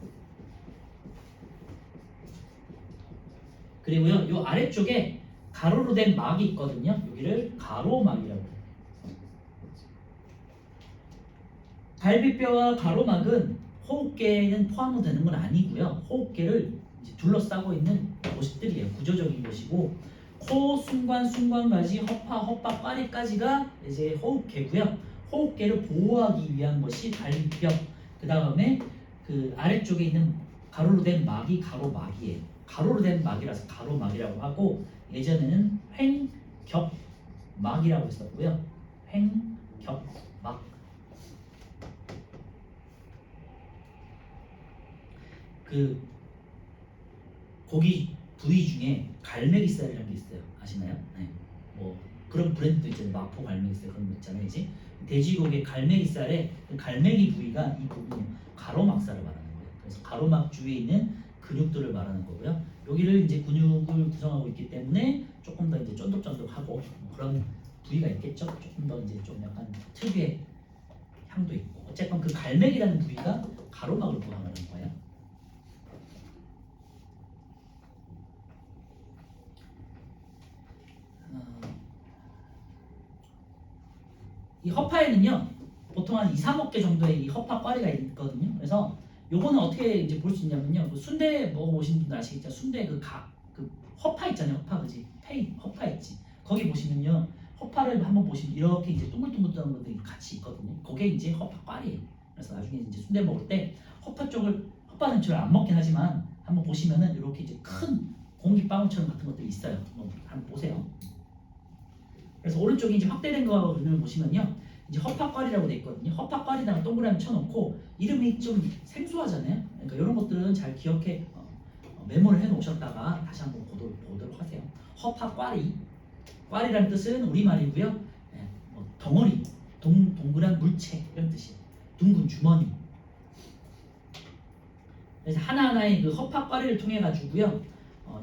그리고요, 요 아래쪽에 가로로 된 막이 있거든요. 여기를 가로막이라고 해요. 갈비뼈와 가로막은 호흡계에는 포함이 되는 건 아니고요. 호흡계를 이제 둘러싸고 있는 곳들이에요. 구조적인 것이고 코, 순관, 순관까지 허파, 허파까지가 이제 호흡계고요. 호흡계를 보호하기 위한 것이 갈비뼈. 그 다음에 그 아래쪽에 있는 가로로 된 막이 가로막이에요. 가로로 된 막이라서 가로막이라고 하고 예전에는 횡격막이라고 했었고요. 횡격막. 그 고기 부위 중에 갈매기살이라는 게 있어요. 아시나요? 네. 뭐 그런 브랜드도 있잖아요. 마포 갈매기살 그런 거 있잖아요. 이제 돼지고기 갈매기살의 그 갈매기 부위가 이 부분이 가로막살을 말하는 거예요. 그래서 가로막 주위에 있는 근육들을 말하는 거고요. 여기를 이제 근육을 구성하고 있기 때문에 조금 더 이제 쫀득쫀득하고 뭐 그런 부위가 있겠죠. 조금 더 이제 좀 약간 특유의 향도 있고 어쨌건 그 갈매기라는 부위가 가로막을 구성하는 거예요. 이 허파에는요 보통 한 2, 3억 개 정도의 이 허파 꽈리가 있거든요. 그래서 요거는 어떻게 이제 볼 수 있냐면요. 그 순대 먹어보신 분들 아시겠죠? 순대 그 허파 있잖아요. 허파 그지? 허파 있지. 거기 보시면요. 허파를 한번 보시면 이렇게 이제 동글동글한 것들이 같이 있거든요. 그게 이제 허파 꽈리예요. 그래서 나중에 이제 순대 먹을 때 허파는 잘 안 먹긴 하지만 한번 보시면은 이렇게 이제 큰 공기방울처럼 같은 것들이 있어요. 한번 보세요. 그래서 오른쪽에 이제 확대된 거를 보시면요. 이제 허파과리라고 돼 있거든요. 허파과리다가 동그라미 쳐놓고 이름이 좀 생소하잖아요. 그러니까 이런 것들은 잘 기억해 메모를 해놓으셨다가 다시 한번 보도록 하세요. 허파과리, 꽈리라는 뜻은 우리말이고요. 뭐 덩어리, 동그란 물체 이런 뜻이에요. 둥근 주머니. 그래서 하나하나의 그 허파과리를 통해 가지고요.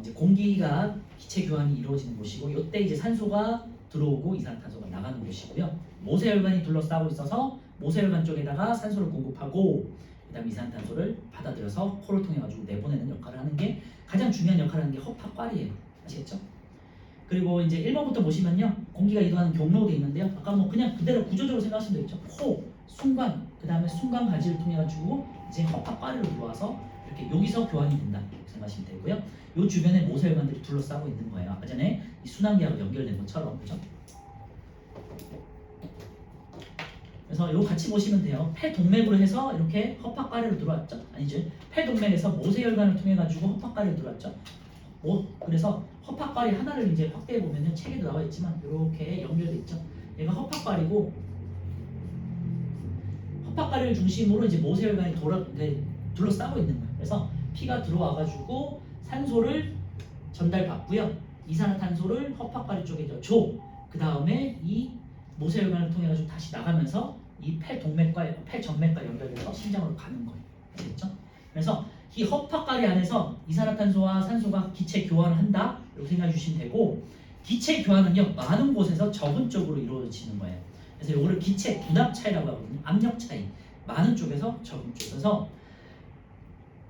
이제 공기가 기체 교환이 이루어지는 곳이고 이때 이제 산소가 들어오고 이산화탄소가 나가는 곳이고요. 모세혈관이 둘러싸고 있어서 모세혈관 쪽에다가 산소를 공급하고 그다음에 이산화탄소를 받아들여서 코를 통해 가지고 내보내는 역할을 하는 게 가장 중요한 역할을 하는 게 허파과리예요. 아시겠죠? 그리고 이제 1번부터 보시면요. 공기가 이동하는 경로도 있는데요. 아까 뭐 그냥 그대로 구조적으로 생각하시면 되겠죠. 코, 순관, 그다음에 순관 가지를 통해 가지고 이제 허파과리로 들어와서 이렇게 여기서 교환이 된다 이렇게 생각하시면 되고요. 이 주변에 모세혈관들이 둘러싸고 있는 거예요. 아까 전에 이 순환기하고 연결된 것처럼 그죠? 그래서 이거 같이 보시면 돼요. 폐동맥으로 해서 이렇게 허파과리로 들어왔죠? 아니죠? 폐동맥에서 모세혈관을 통해 가지고 허파과리로 들어왔죠? 그래서 허파과리 하나를 이제 확대해 보면은 책에도 나와 있지만 이렇게 연결돼 있죠. 얘가 허파과리고 허파과리를 중심으로 이제 모세혈관이 둘러싸고 있는 거예요. 그래서 피가 들어와 가지고 산소를 전달받고요. 이산화탄소를 허파과리 쪽에 줘. 그 다음에 이 모세혈관을 통해 가지고 다시 나가면서 이 폐전맥과 연결돼서 심장으로 가는 거예요. 아시겠죠? 그래서 이 허파과리 안에서 이산화탄소와 산소가 기체 교환을 한다 이렇게 생각해 주시면 되고 기체 교환은요 많은 곳에서 적은 쪽으로 이루어지는 거예요. 그래서 이거를 기체 분압 차이라고 하거든요. 압력 차이 많은 쪽에서 적은 쪽에서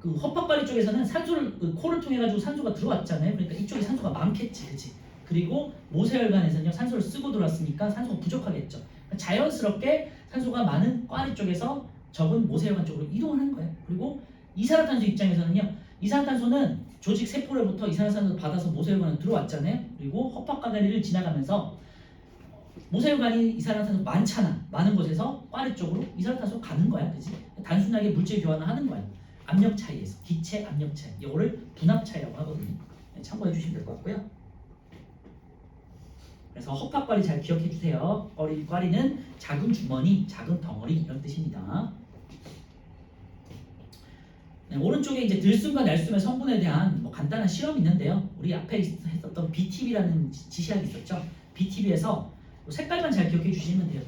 그 허파과리 쪽에서는 산소를 코를 통해 가지고 산소가 들어왔잖아요. 그러니까 이쪽에 산소가 많겠지, 그렇지? 그리고 모세혈관에서는요 산소를 쓰고 들어왔으니까 산소가 부족하겠죠. 그러니까 자연스럽게 산소가 많은 꽈리 쪽에서 적은 모세혈관 쪽으로 이동하는 거예요. 그리고 이산화탄소 입장에서는요 이산화탄소는 조직 세포로부터 이산화탄소를 받아서 모세혈관에 들어왔잖아요. 그리고 허파과리를 지나가면서 모세혈관이 이산화탄소 많잖아. 많은 곳에서 꽈리 쪽으로 이산화탄소 가는 거야, 그지? 단순하게 물질 교환을 하는 거야. 압력 차이에서 기체 압력 차이, 이거를 분압 차이라고 하거든요. 참고해 주시면 될 것 같고요. 그래서 허파과리 잘 기억해 주세요. 꽈리는 작은 주머니, 작은 덩어리 이런 뜻입니다. 네, 오른쪽에 이제 들숨과 날숨의 성분에 대한 뭐 간단한 실험이 있는데요. 우리 앞에 했었던 BTB라는 지시약이 있었죠. BTB에서 색깔만 잘 기억해 주시면 돼요.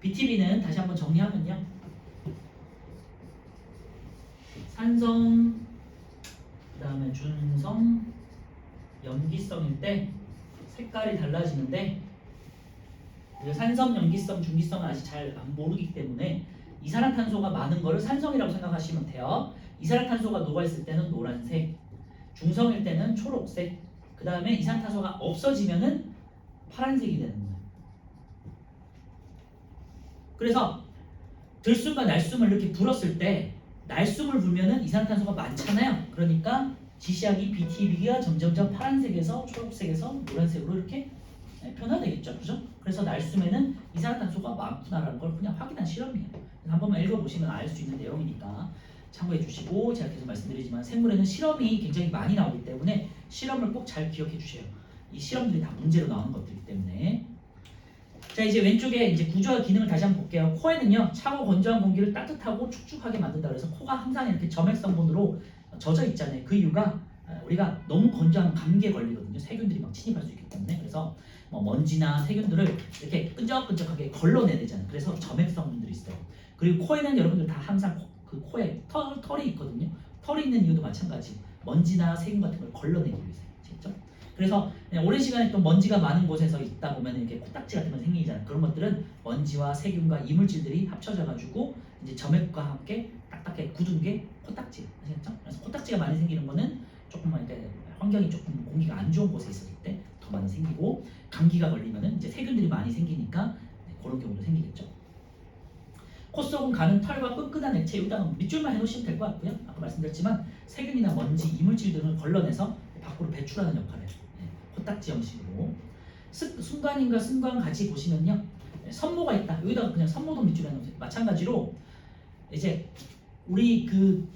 BTB는 다시 한번 정리하면요. 산성, 그 다음에 준성, 염기성일 때 색깔이 달라지는데 산성, 염기성, 중기성은 아직 잘 모르기 때문에 이산화탄소가 많은 거를 산성이라고 생각하시면 돼요. 이산화탄소가 녹아있을 때는 노란색, 중성일 때는 초록색, 그 다음에 이산화탄소가 없어지면은 파란색이 되는 거예요. 그래서 들숨과 날숨을 이렇게 불었을 때 날숨을 불면은 이산화탄소가 많잖아요. 그러니까 지시약이 BTB가 점점점 파란색에서 초록색에서 노란색으로 이렇게 변화되겠죠, 그죠? 그래서 날숨에는 이산화탄소가 많구나라는 걸 그냥 확인한 실험이에요. 한 번만 읽어보시면 알 수 있는 내용이니까 참고해 주시고 제가 계속 말씀드리지만 생물에는 실험이 굉장히 많이 나오기 때문에 실험을 꼭 잘 기억해 주세요. 이 실험들이 다 문제로 나오는 것들이기 때문에. 자, 이제 왼쪽에 이제 구조와 기능을 다시 한번 볼게요. 코에는요 차고 건조한 공기를 따뜻하고 축축하게 만든다 그래서 코가 항상 이렇게 점액 성분으로 젖어 있잖아요. 그 이유가 우리가 너무 건조하면 감기에 걸리거든요. 세균들이 막 침입할 수 있기 때문에. 그래서 뭐 먼지나 세균들을 이렇게 끈적끈적하게 걸러내야 되잖아요. 그래서 점액성분들이 있어요. 그리고 코에는 여러분들 다 항상 그 코에 털이 있거든요. 털이 있는 이유도 마찬가지. 먼지나 세균 같은 걸 걸러내기 위해서. 아시겠죠? 그래서 오랜 시간에 또 먼지가 많은 곳에서 있다 보면 이렇게 코딱지 같은 거 생기잖아요. 그런 것들은 먼지와 세균과 이물질들이 합쳐져 가지고 이제 점액과 함께 딱딱하게 굳은 게 코딱지. 아시겠죠? 그래서 코딱지가 많이 생기는 거는 조금만 이렇게 환경이 조금 공기가 안 좋은 곳에 있을 때 더 많이 생기고, 감기가 걸리면은 이제 세균들이 많이 생기니까 그런 경우도 생기겠죠. 코 속은 가는 털과 끈끈한 액체, 여기다가 밑줄만 해놓으시면 될 것 같고요. 아까 말씀드렸지만 세균이나 먼지, 이물질 등을 걸러내서 밖으로 배출하는 역할을 해요. 코딱지 형식으로. 순간인과 순간 같이 보시면요, 선모가 있다. 여기다가 그냥 선모도 밑줄에 놓으세요. 마찬가지로 이제 우리 그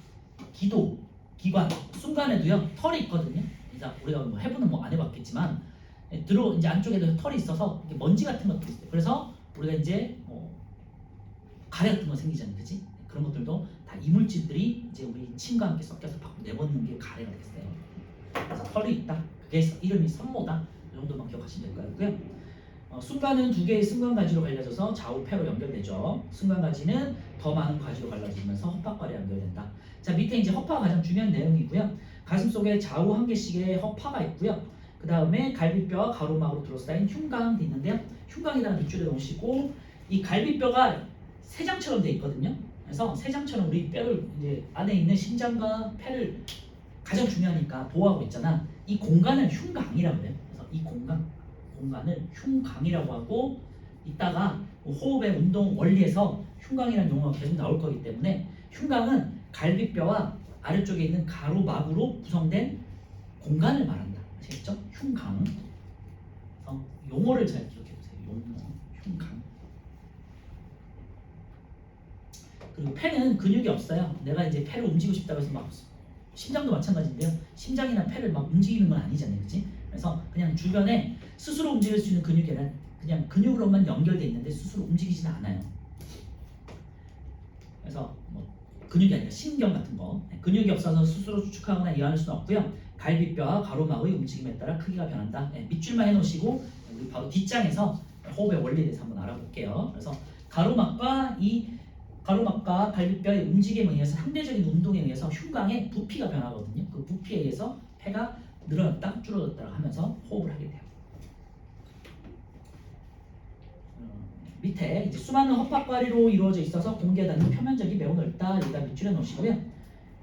기관 순간에도요 털이 있거든요. 그래서 우리가 뭐 해부는 뭐 안 해봤겠지만 이제 안쪽에도 털이 있어서 이렇게 먼지 같은 것도 있어요. 그래서 우리가 이제 가래 같은 거 생기잖아요, 그렇지? 그런 것들도 다 이물질들이 이제 우리 침과 함께 섞여서 밖으로 내보내는 게 가래가 되겠어요. 그래서 털이 있다. 그게 이름이 선모다. 이 정도만 기억하시면 될 것 같고요. 순간은 두 개의 순간가지로 갈라져서 좌우 폐로 연결되죠. 순간가지는 더 많은 가지로 갈라지면서 허파과에 연결된다. 자, 밑에 이제 허파가 가장 중요한 내용이고요. 가슴 속에 좌우 한 개씩의 허파가 있고요. 그 다음에 갈비뼈와 가로막으로 둘러싸인 흉강이 있는데요. 흉강에다가 밑줄에 놓으시고, 이 갈비뼈가 세장처럼 돼 있거든요. 그래서 세장처럼 우리 뼈를 이제 안에 있는 심장과 폐를 가장 중요하니까 보호하고 있잖아. 이 공간을 흉강이라고 해요. 그래서 이 공간을 흉강이라고 하고, 이따가 호흡의 운동 원리에서 흉강이라는 용어가 계속 나올 거기 때문에 흉강은 갈비뼈와 아래쪽에 있는 가로막으로 구성된 공간을 말한다. 아시겠죠? 흉강. 용어를 잘 기억해 보세요. 용어, 흉강. 그리고 폐는 근육이 없어요. 내가 이제 폐를 움직이고 싶다고 해서 막, 심장도 마찬가지인데요. 심장이나 폐를 막 움직이는 건 아니잖아요, 그렇지? 그래서 그냥 주변에 스스로 움직일 수 있는 근육이 아니라 그냥 근육으로만 연결돼 있는데 스스로 움직이지는 않아요. 그래서 뭐 근육이 아니라 신경 같은 거, 근육이 없어서 스스로 추측하거나 이해할 수는 없고요. 갈비뼈와 가로막의 움직임에 따라 크기가 변한다. 밑줄만 해놓으시고 우리 바로 뒷장에서 호흡의 원리에 대해서 한번 알아볼게요. 그래서 가로막과 갈비뼈의 움직임에 의해서 상대적인 운동에 의해서 흉강의 부피가 변하거든요. 그 부피에 의해서 폐가 늘어났다 줄어들었다 하면서 호흡을 하게 돼요. 밑에 이제 수많은 허파과리로 이루어져 있어서 공개하는 표면적이 매우 넓다. 여기다 밑줄에 놓으시고요.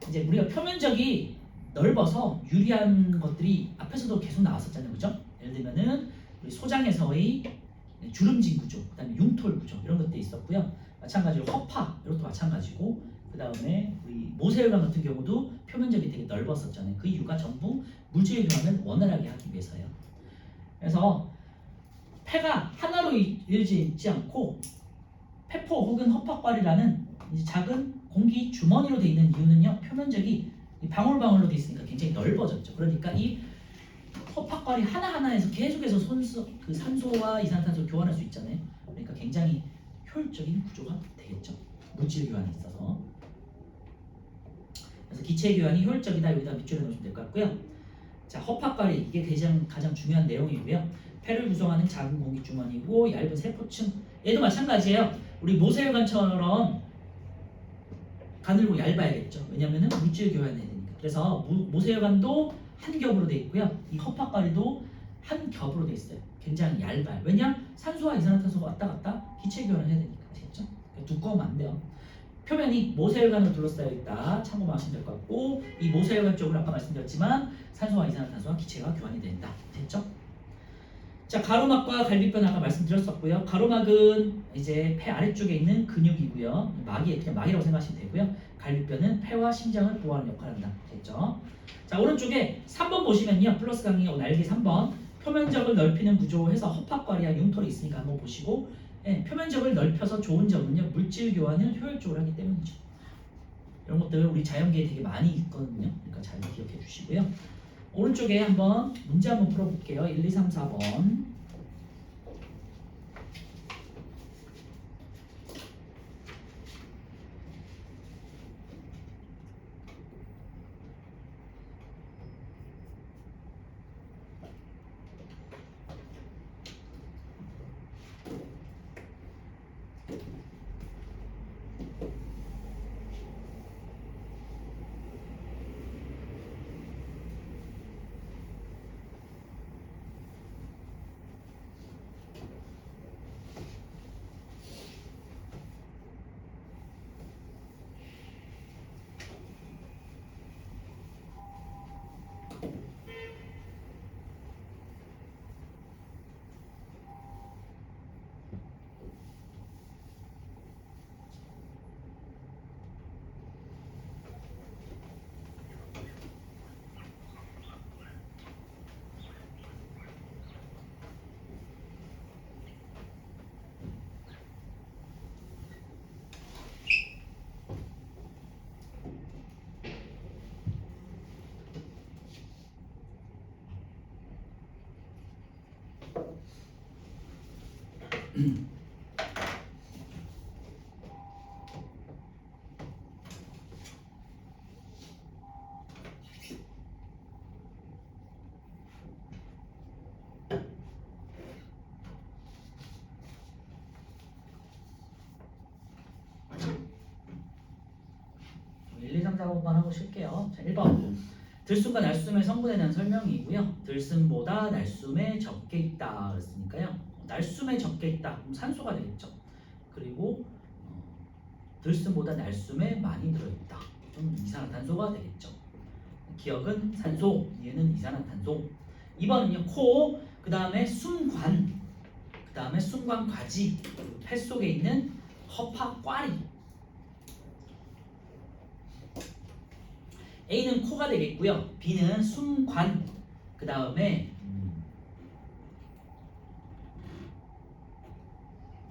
이제 우리가 표면적이 넓어서 유리한 것들이 앞에서도 계속 나왔었잖아요, 그죠? 예를 들면은 우리 소장에서의 주름진 구조, 그다음에 융털 구조 이런 것들이 있었고요. 마찬가지로 허파 이것도 마찬가지고, 그 다음에 우리 모세혈관 같은 경우도 표면적이 되게 넓었었잖아요. 그 이유가 전부 물질 교환을 원활하게 하기 위해서요. 그래서 폐가 하나로 이어져 있지 않고 폐포 혹은 허파과리라는 작은 공기 주머니로 되어 있는 이유는요, 표면적이 방울방울로 되어 있으니까 굉장히 넓어졌죠. 그러니까 이 허파과리 하나하나에서 계속해서 산소와 이산화탄소 교환할 수 있잖아요. 그러니까 굉장히 효율적인 구조가 되겠죠. 물질 교환에 있어서. 그래서 기체 교환이 효율적이다. 여기다 밑줄에 놓으시면 될 것 같고요. 자, 허파과리 이게 가장 중요한 내용이고요. 폐를 구성하는 작은 공기 주머니고 얇은 세포층. 얘도 마찬가지예요. 우리 모세혈관처럼 가늘고 얇아야겠죠. 왜냐하면 물질 교환해야 되니까. 그래서 모세혈관도 한 겹으로 되어 있고요. 이 허파과리도 한 겹으로 되어 있어요. 굉장히 얇아요. 왜냐? 산소와 이산화탄소가 왔다 갔다 기체 교환을 해야 되니까. 아시겠죠? 두꺼우면 안 돼요. 표면이 모세혈관으로 둘러싸여 있다. 참고만 하시면 될 것 같고, 이 모세혈관 쪽으로 아까 말씀드렸지만 산소와 이산화탄소와 기체가 교환이 된다. 됐죠? 자, 가로막과 갈비뼈는 아까 말씀드렸었고요. 가로막은 이제 폐 아래쪽에 있는 근육이고요. 그냥 막이라고 생각하시면 되고요. 갈비뼈는 폐와 심장을 보호하는 역할을 한다. 됐죠? 자, 오른쪽에 3번 보시면요. 플러스 강의 날개 3번. 표면적을 넓히는 구조해서 허파과리와 융털이 있으니까 한번 보시고, 표면적을 넓혀서 좋은 점은요, 물질 교환을 효율적으로 하기 때문이죠. 이런 것들 우리 자연계에 되게 많이 있거든요. 그러니까 잘 기억해 주시고요. 오른쪽에 한번 문제 한번 풀어볼게요. 1, 2, 3, 4번. 1, 2, 3, 4, 5번 하고 쉴게요. 자, 1번. 들숨과 날숨의 성분에 대한 설명이고요. 들숨보다 날숨에 적게 있다 그랬으니까요. 날숨에 적게 있다. 그럼 산소가 되겠죠. 그리고 들숨보다 날숨에 많이 들어있다. 좀 이산화탄소가 되겠죠. 기억은 산소, 얘는 이산화탄소. 2번은요. 코, 그 다음에 숨관, 그 다음에 숨관과지, 폐 속에 있는 허파꽈리. A는 코가 되겠고요. B는 숨관, 그 다음에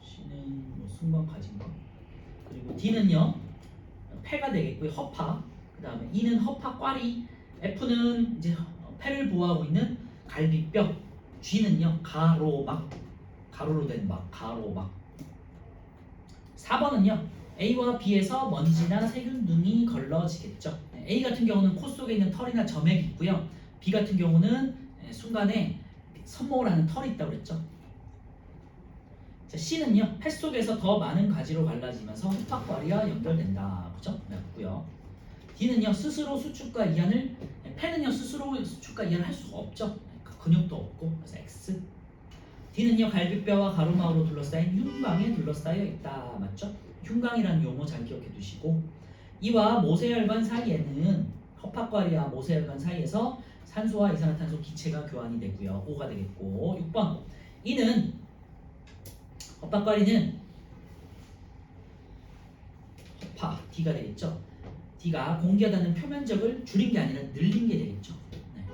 C는 뭐 숨관과지인가? 그리고 D는요. 폐가 되겠고요. 허파, 그 다음에 E는 허파꽈리, F는 이제 폐를 보호하고 있는 갈비뼈, G는요. 가로막, 가로로 된 막, 가로막. 4번은요. A와 B에서 먼지나 세균 등이 걸러지겠죠. A 같은 경우는 코 속에 있는 털이나 점액이 있고요. B 같은 경우는 순간에 선몽을 하는 털이 있다고 그랬죠. 자, C는요. 폐 속에서 더 많은 가지로 갈라지면서 허파과리와 연결된다. 그죠? 맞고요. D는요. 스스로 수축과 이완을, 폐는요. 스스로 수축과 이완을 할 수가 없죠. 근육도 없고. 그래서 X. D는요. 갈비뼈와 가로막으로 둘러싸인 흉광에 둘러싸여 있다. 맞죠? 흉광이라는 용어 잘 기억해 두시고, 이와 모세혈관 사이에는, 허파과리와 모세혈관 사이에서 산소와 이산화탄소 기체가 교환이 되고요. O가 되겠고. 6번. 이는, 허파과리는 허파, D가 되겠죠. D가 공기가 닿는 표면적을 줄인 게 아니라 늘린 게 되겠죠. 네.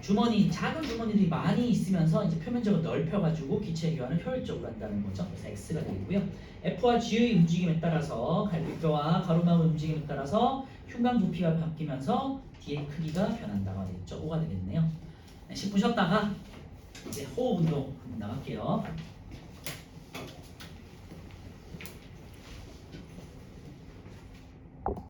주머니, 작은 주머니들이 많이 있으면서 이제 표면적을 넓혀가지고 기체 교환을 효율적으로 한다는 거죠. 그래서 X가 되고요. F와 G의 움직임에 따라서, 갈비뼈와 가로막의 움직임에 따라서 흉곽 부피가 바뀌면서 D의 크기가 변한다가 되겠죠. O가 되겠네요. 10분 쉬었다가 이제 호흡 운동 나갈게요.